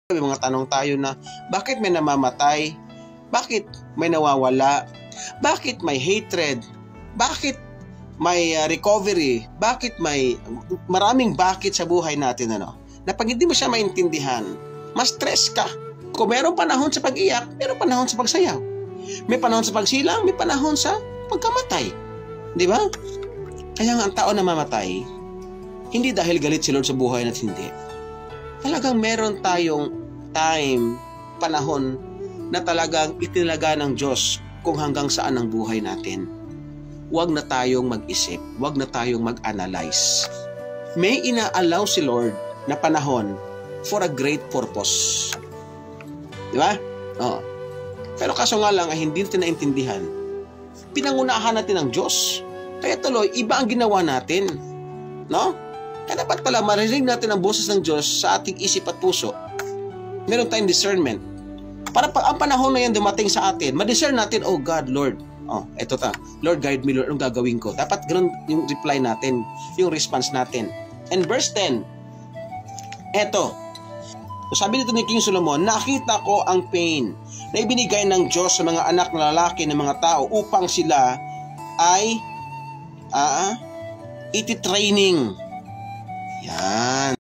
May mga tanong tayo na, bakit may namamatay? Bakit may nawawala? Bakit may hatred? Bakit may recovery? Bakit may maraming bakit sa buhay natin, ano? Na pag hindi mo siya maintindihan, mas stress ka. Kung mayroong panahon sa pag-iyak, mayroong panahon sa pagsayaw. May panahon sa pagsilang, may panahon sa pagkamatay. Di ba? Kaya nga ang tao namamatay, hindi dahil galit si Lord sa buhay natin, hindi. Talagang meron tayong time, panahon na talagang itinaga ng Diyos kung hanggang saan ang buhay natin. Huwag na tayong mag-isip, huwag na tayong mag-analyze. May ina-allow si Lord na panahon for a great purpose. Di ba? Oo. Pero kaso nga lang ay hindi natin naintindihan. Pinangunahan natin ng Diyos. Kaya tuloy, iba ang ginawa natin. No? Kaya dapat pala marinig natin ang boses ng Diyos sa ating isip at puso. Meron tayong discernment. Para pag ang panahon na yan dumating sa atin, ma-discern natin, oh God, Lord, eto ta. Lord, guide me, Lord, anong gagawin ko? Dapat ganun yung reply natin, yung response natin. And verse 10, eto, sabi dito ni King Solomon, nakita ko ang pain na ibinigay ng Diyos sa mga anak na lalaki ng mga tao upang sila ay iti-training. Yan.